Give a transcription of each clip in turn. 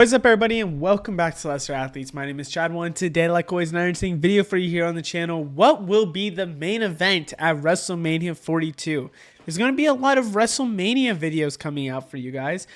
What's up, everybody, and welcome back to Lesser Athletes. My name is Chadwell, and today, like always, an interesting video for you here on the channel. What will be the main event at WrestleMania 42? There's going to be a lot of WrestleMania videos coming out for you guys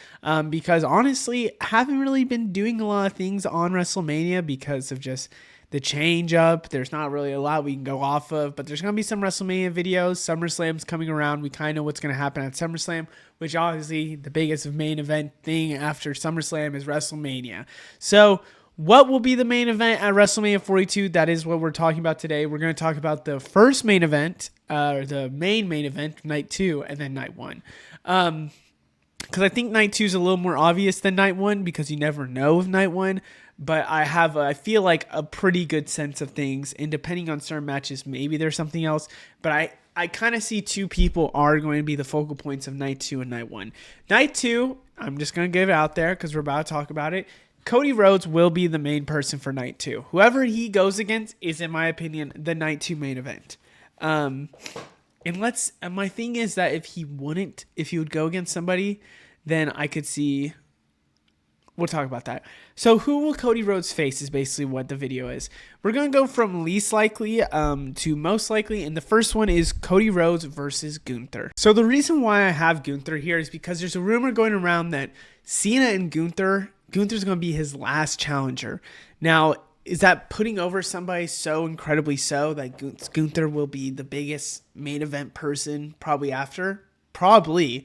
because, honestly, I haven't really been doing a lot of things on WrestleMania because of just the change up. There's not really a lot we can go off of, but there's going to be some WrestleMania videos. SummerSlam's coming around. We kind of know what's going to happen at SummerSlam, which obviously the biggest main event thing after SummerSlam is WrestleMania. So what will be the main event at WrestleMania 42? That is what we're talking about today. We're going to talk about the first main event, the main event, night 2, and then night 1. Because I think night 2 is a little more obvious than night 1 because you never know of night 1. But I feel like a pretty good sense of things, and depending on certain matches, maybe there's something else. But I kind of see two people are going to be the focal points of night 2 and night 1. Night 2, I'm just going to give it out there because we're about to talk about it. Cody Rhodes will be the main person for night 2. Whoever he goes against is, in my opinion, the night 2 main event. And my thing is that if he would go against somebody, then I could see. We'll talk about that. So who will Cody Rhodes face is basically what the video is. We're going to go from least likely to most likely. And the first one is Cody Rhodes versus Gunther. So the reason why I have Gunther here is because there's a rumor going around that Cena and Gunther's going to be his last challenger. Now, is that putting over somebody so incredibly so that Gunther will be the biggest main event person probably after? Probably.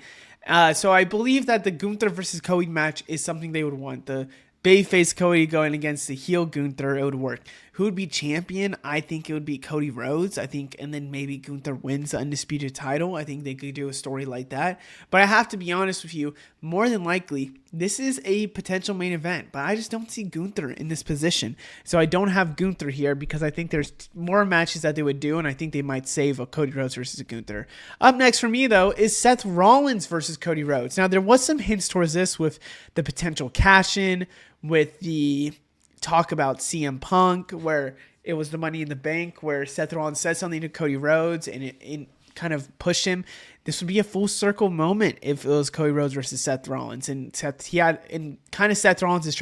So I believe that the Gunther versus Cody match is something they would want. The babyface Cody going against the heel Gunther, it would work. Who would be champion? I think it would be Cody Rhodes. And then maybe Gunther wins the undisputed title. I think they could do a story like that. But I have to be honest with you, more than likely, this is a potential main event. But I just don't see Gunther in this position. So I don't have Gunther here because I think there's more matches that they would do, and I think they might save a Cody Rhodes versus a Gunther. Up next for me, though, is Seth Rollins versus Cody Rhodes. Now, there was some hints towards this with the potential cash-in, with the talk about CM Punk, where it was the Money in the Bank, where Seth Rollins said something to Cody Rhodes and it kind of pushed him. This would be a full circle moment if it was Cody Rhodes versus Seth Rollins. And Seth Rollins is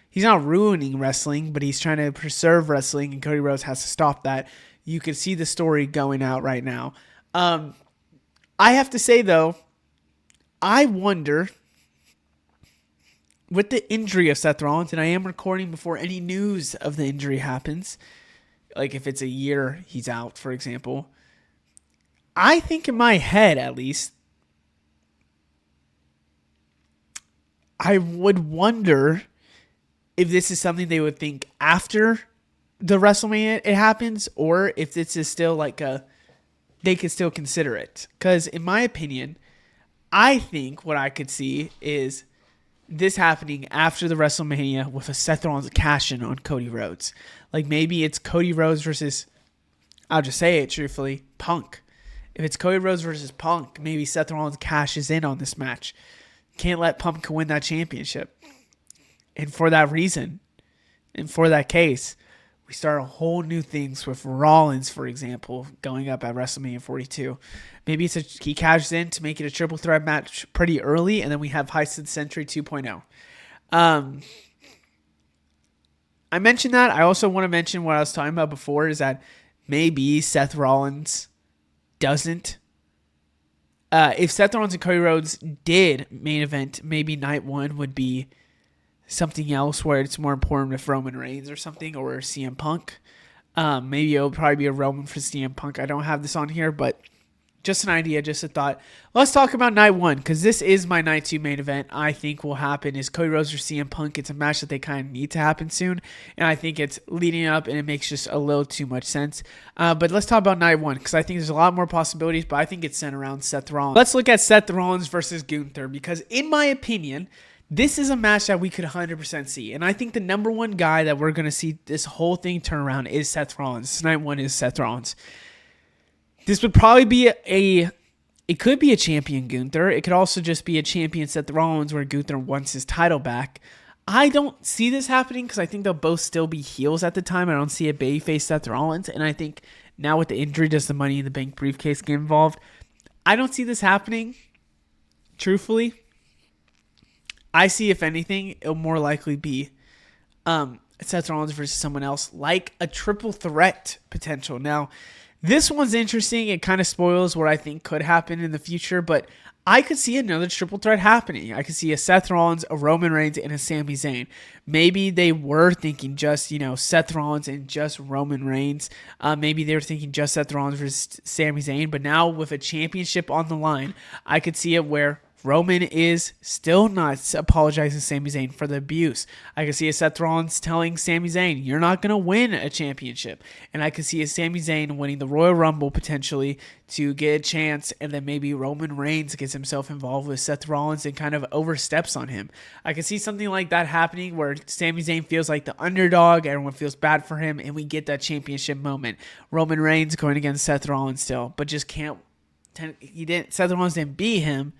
he's not ruining wrestling, but he's trying to preserve wrestling, and Cody Rhodes has to stop that. You could see the story going out right now. I have to say, though, I wonder, with the injury of Seth Rollins, and I am recording before any news of the injury happens, like if it's a year he's out, for example, I think in my head, at least, I would wonder if this is something they would think after the WrestleMania it happens, or if this is still they could still consider it. Because in my opinion, I think what I could see is this happening after the WrestleMania with a Seth Rollins cash-in on Cody Rhodes. Like maybe it's Cody Rhodes versus, I'll just say it truthfully, Punk. If it's Cody Rhodes versus Punk, maybe Seth Rollins cashes in on this match. Can't let Punk win that championship. And for that reason, and for that case, we start a whole new things with Rollins, for example, going up at WrestleMania 42. Maybe he cashes in to make it a triple threat match pretty early, and then we have Heist of the Century 2.0. I mentioned that. I also want to mention what I was talking about before is that maybe Seth Rollins doesn't. If Seth Rollins and Cody Rhodes did main event, maybe night 1 would be something else where it's more important with Roman Reigns or something, or CM Punk. Maybe it'll probably be a Roman for CM Punk. I don't have this on here, but just an idea, just a thought. Let's talk about night 1, because this is my night 2 main event. I think will happen is Cody Rhodes or CM Punk. It's a match that they kind of need to happen soon, and I think it's leading up, and it makes just a little too much sense. But let's talk about night 1, because I think there's a lot more possibilities, but I think it's centered around Seth Rollins. Let's look at Seth Rollins versus Gunther, because in my opinion, this is a match that we could 100% see. And I think the number one guy that we're going to see this whole thing turn around is Seth Rollins. This night 1 is Seth Rollins. This would probably be it could be a champion Gunther. It could also just be a champion Seth Rollins where Gunther wants his title back. I don't see this happening because I think they'll both still be heels at the time. I don't see a babyface Seth Rollins. And I think now with the injury, does the Money in the Bank briefcase get involved? I don't see this happening, truthfully. I see, if anything, it'll more likely be Seth Rollins versus someone else, like a triple threat potential. Now, this one's interesting. It kind of spoils what I think could happen in the future, but I could see another triple threat happening. I could see a Seth Rollins, a Roman Reigns, and a Sami Zayn. Maybe they were thinking just, Seth Rollins and just Roman Reigns. Maybe they were thinking just Seth Rollins versus Sami Zayn. But now with a championship on the line, I could see it where Roman is still not apologizing to Sami Zayn for the abuse. I can see a Seth Rollins telling Sami Zayn, you're not going to win a championship. And I can see a Sami Zayn winning the Royal Rumble potentially to get a chance, and then maybe Roman Reigns gets himself involved with Seth Rollins and kind of oversteps on him. I can see something like that happening where Sami Zayn feels like the underdog, everyone feels bad for him, and we get that championship moment. Roman Reigns going against Seth Rollins still, but just can't. Seth Rollins didn't beat him,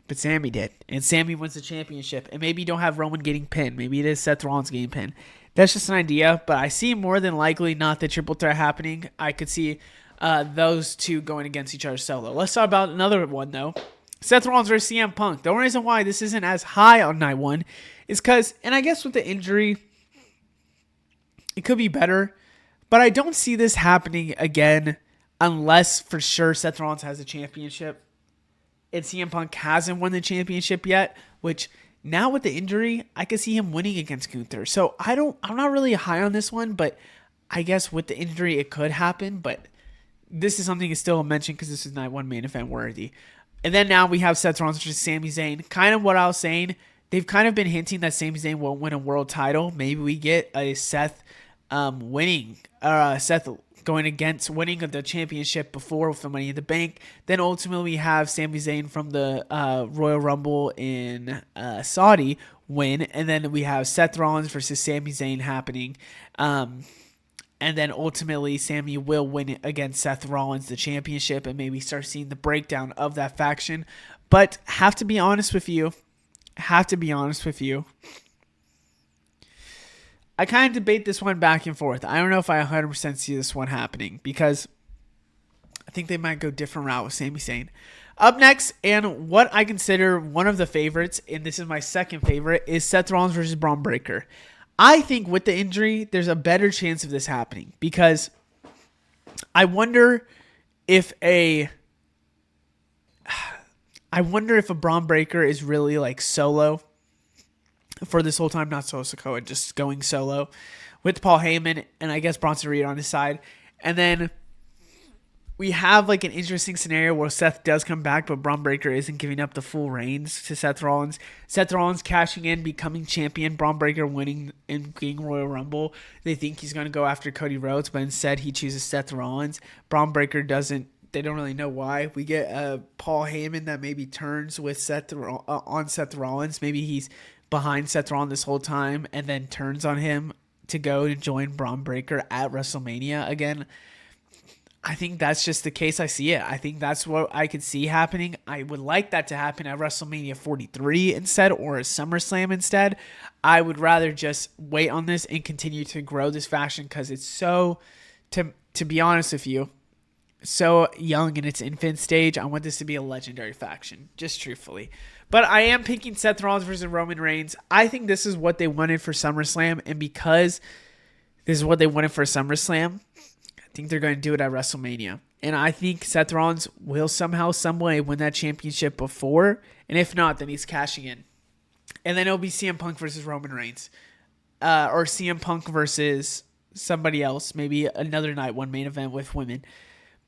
but Sami did. And Sami wins the championship. And maybe you don't have Roman getting pinned. Maybe it is Seth Rollins getting pinned. That's just an idea. But I see more than likely not the triple threat happening. I could see those two going against each other solo. Let's talk about another one, though. Seth Rollins versus CM Punk. The only reason why this isn't as high on night one is because, and I guess with the injury, it could be better. But I don't see this happening again unless for sure Seth Rollins has a championship. And CM Punk hasn't won the championship yet, which now with the injury, I could see him winning against Gunther. So I'm not really high on this one, but I guess with the injury, it could happen. But this is something that's still a mention because this is night one main event worthy. And then now we have Seth Rollins versus Sami Zayn. Kind of what I was saying. They've kind of been hinting that Sami Zayn won't win a world title. Maybe we get a Seth Seth going against winning the championship before with the Money in the Bank. Then ultimately we have Sami Zayn from the Royal Rumble in Saudi win. And then we have Seth Rollins versus Sami Zayn happening. And then ultimately Sami will win against Seth Rollins the championship and maybe start seeing the breakdown of that faction. But have to be honest with you. I kind of debate this one back and forth. I don't know if I 100% see this one happening because I think they might go different route with Sami Zayn. Up next, and what I consider one of the favorites, and this is my second favorite, is Seth Rollins versus Braun Breaker. I think with the injury, there's a better chance of this happening because I wonder if a Braun Breaker is really like solo for this whole time, not Solo Sikoa, just going solo with Paul Heyman and I guess Bronson Reed on his side. And then we have like an interesting scenario where Seth does come back, but Braun Breaker isn't giving up the full reins to Seth Rollins. Seth Rollins cashing in, becoming champion, Braun Breaker winning and getting Royal Rumble. They think he's going to go after Cody Rhodes, but instead he chooses Seth Rollins. Braun Breaker doesn't. They don't really know why. We get Paul Heyman that maybe turns with on Seth Rollins. Maybe he's behind Seth Rollins this whole time and then turns on him to go to join Braun Breaker at WrestleMania again. I think that's just the case I see it. I think that's what I could see happening. I would like that to happen at WrestleMania 43 instead, or a SummerSlam instead. I would rather just wait on this and continue to grow this faction because it's so, to be honest with you, so young in its infant stage. I want this to be a legendary faction, just truthfully. But I am picking Seth Rollins versus Roman Reigns. I think this is what they wanted for SummerSlam, and because this is what they wanted for SummerSlam, I think they're going to do it at WrestleMania. And I think Seth Rollins will somehow, some way win that championship before, and if not, then he's cashing in. And then it'll be CM Punk versus Roman Reigns, or CM Punk versus somebody else, maybe another night one main event with women.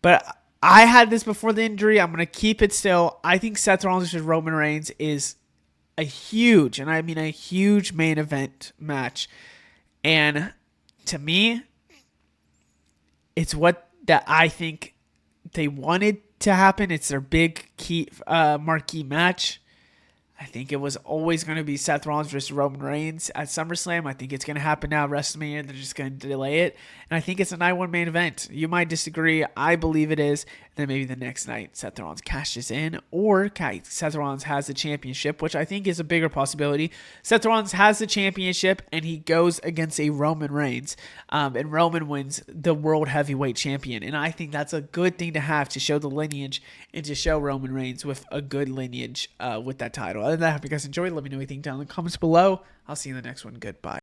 But I had this before the injury. I'm going to keep it still. I think Seth Rollins versus Roman Reigns is a huge, and I mean a huge main event match. And to me, it's what that I think they wanted to happen. It's their big key marquee match. I think it was always going to be Seth Rollins versus Roman Reigns at SummerSlam. I think it's going to happen now at WrestleMania. They're just going to delay it. And I think it's a night one main event. You might disagree. I believe it is. And then maybe the next night, Seth Rollins cashes in. Or Seth Rollins has the championship, which I think is a bigger possibility. Seth Rollins has the championship, and he goes against a Roman Reigns. And Roman wins the World Heavyweight Champion. And I think that's a good thing to have to show the lineage and to show Roman Reigns with a good lineage with that title other than that, I hope you guys enjoyed. Let me know what you think down in the comments below. I'll see you in the next one. Goodbye.